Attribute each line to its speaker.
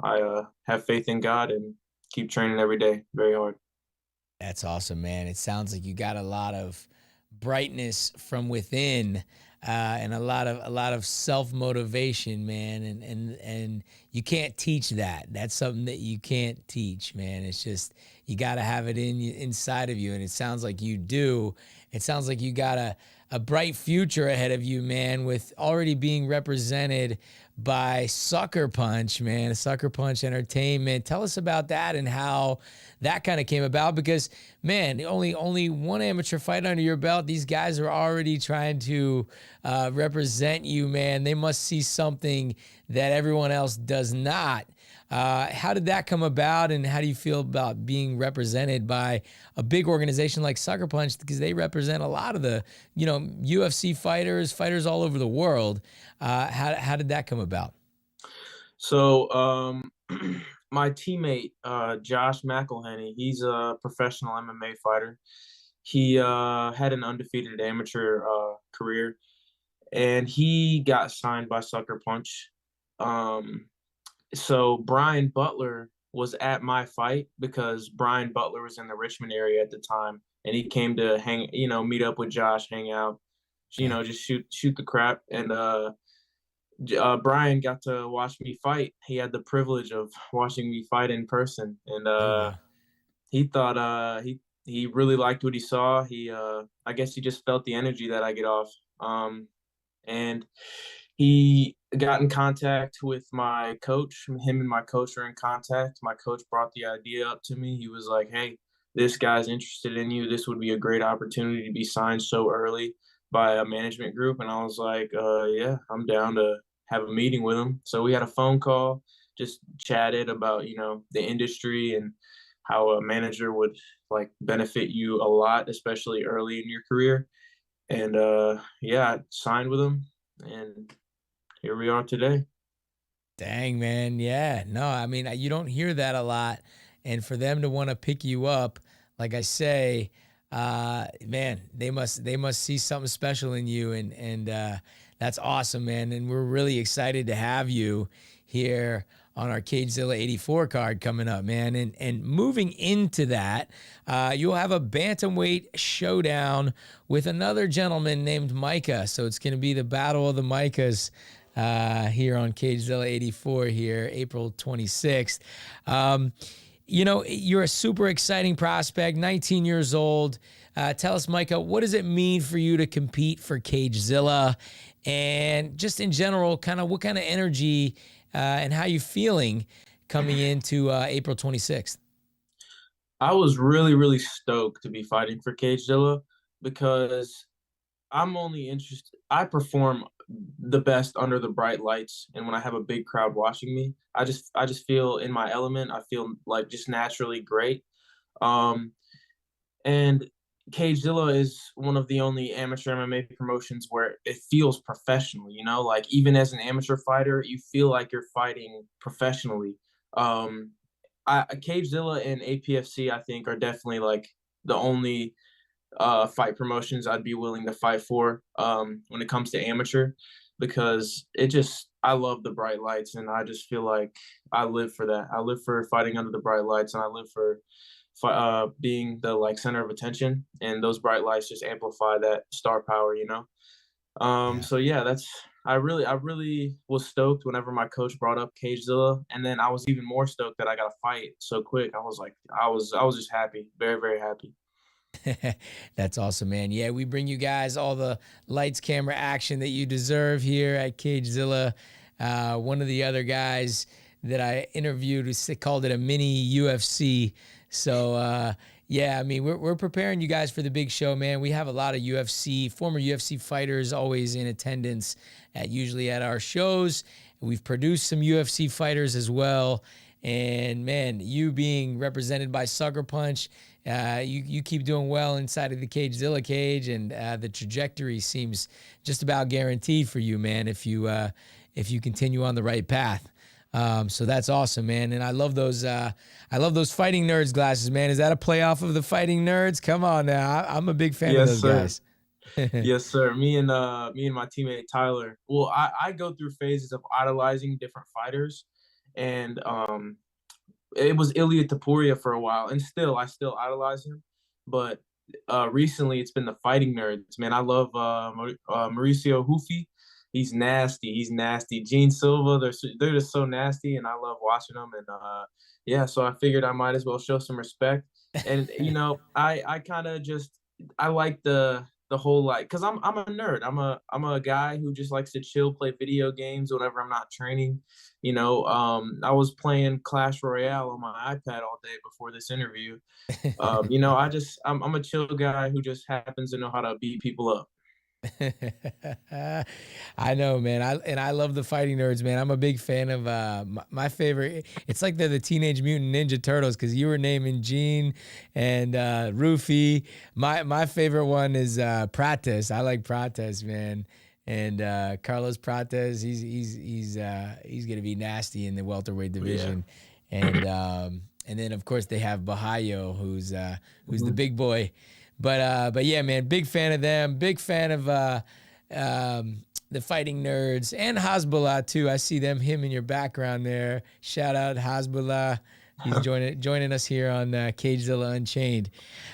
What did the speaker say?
Speaker 1: I have faith in God and keep training every day, very hard.
Speaker 2: That's awesome, man. It sounds like you got a lot of brightness from within, and a lot of self motivation, man. And you can't teach that. That's something that you can't teach, man. It's just you got to have it inside of you, and it sounds like you do. It sounds like you got a bright future ahead of you, man, with already being represented by Sucker Punch, man. Sucker Punch Entertainment. Tell us about that and how that kind of came about, because man, only one amateur fight under your belt. These guys are already trying to represent you, man. They must see something that everyone else does not. How did that come about, and how do you feel about being represented by a big organization like Sucker Punch, because they represent a lot of the UFC fighters all over the world? How did that come about?
Speaker 1: So, my teammate, Josh McElhenney, he's a professional MMA fighter. He had an undefeated amateur career, and he got signed by Sucker Punch. Um, so Brian Butler was at my fight because Brian Butler was in the Richmond area at the time, and he came to meet up with Josh, hang out,
Speaker 2: Okay.
Speaker 1: just shoot the crap. And Brian got to watch me fight. He had the privilege of watching me fight in person, and
Speaker 2: Oh wow.
Speaker 1: he thought he really liked what he saw. I guess he just felt the energy that I get off. And he got in contact with my coach. Him and my coach are in contact. My coach brought the idea up to me. He was like, "Hey, this guy's interested in you. This would be a great opportunity to be signed so early by a management group." And I was like, "Yeah, I'm down to have a meeting with him." So we had a phone call, just chatted about the industry and how a manager would like benefit you a lot, especially early in your career. And yeah, I signed with him, and here we are today.
Speaker 2: Dang, man. Yeah. No, I mean, you don't hear that a lot. And for them to want to pick you up, like I say, man, they must see something special in you. And that's awesome, man. And we're really excited to have you here on our Cagezilla 84 card coming up, man. And moving into that, you'll have a bantamweight showdown with another gentleman named Micah. So it's going to be the battle of the Micahs here on Cagezilla 84 here, April 26th. You're a super exciting prospect, 19 years old. Tell us, Micah, what does it mean for you to compete for Cagezilla? And just in general, kind of what kind of energy and how you feeling coming into April 26th?
Speaker 1: I was really, really stoked to be fighting for Cagezilla because I'm only interested. I perform the best under the bright lights, and when I have a big crowd watching me, I just feel in my element. I feel like just naturally great. Um, and Cagezilla is one of the only amateur MMA promotions where it feels professional. Like even as an amateur fighter, you feel like you're fighting professionally. Um, Cagezilla and APFC, I think, are definitely like the only fight promotions I'd be willing to fight for when it comes to amateur, because I love the bright lights, and I just feel like I live for that. I live for fighting under the bright lights, and I live for being the like center of attention, and those bright lights just amplify that star power.
Speaker 2: Yeah.
Speaker 1: So yeah, I really was stoked whenever my coach brought up Cagezilla, and then I was even more stoked that I got a fight so quick. I was just happy, very, very happy.
Speaker 2: That's awesome, man. Yeah, we bring you guys all the lights, camera, action that you deserve here at Cagezilla. One of the other guys that I interviewed called it a mini UFC. So, yeah, I mean, we're preparing you guys for the big show, man. We have a lot of former UFC fighters always in attendance usually at our shows. We've produced some UFC fighters as well. And man, you being represented by Sucker Punch, you keep doing well inside of the Cagezilla cage, and the trajectory seems just about guaranteed for you, man. If you continue on the right path. So that's awesome, man. And I love those. I love those fighting nerds glasses, man. Is that a playoff of the fighting nerds? Come on now, I'm a big fan of
Speaker 1: Yes,
Speaker 2: those
Speaker 1: sir.
Speaker 2: guys.
Speaker 1: Yes, sir. Me and my teammate Tyler. Well, I go through phases of idolizing different fighters, and it was Ilya Taporia for a while, and I still idolize him. But recently, it's been the fighting nerds. Man, I love Mauricio Hufi. He's nasty. He's nasty. Gene Silva. They're just so nasty, and I love watching them. And yeah, so I figured I might as well show some respect. And I kind of just I like the whole like because I'm a nerd. I'm a guy who just likes to chill, play video games whenever I'm not training. I was playing Clash Royale on my iPad all day before this interview. I'm a chill guy who just happens to know how to beat people up.
Speaker 2: I know, man. I love the fighting nerds, man. I'm a big fan of my favorite. It's like they're the Teenage Mutant Ninja Turtles because you were naming Gene and Rufy. My favorite one is Prates. I like Prates, man. And Carlos Prates, he's gonna be nasty in the welterweight
Speaker 1: Yeah.
Speaker 2: division. And then of course they have Bahayo, who's the
Speaker 1: Mhm.
Speaker 2: big boy. But yeah, man, big fan of them. Big fan of the fighting nerds and Hasbullah too. I see him in your background there. Shout out Hasbullah. He's joining us here on Cagezilla Unchained.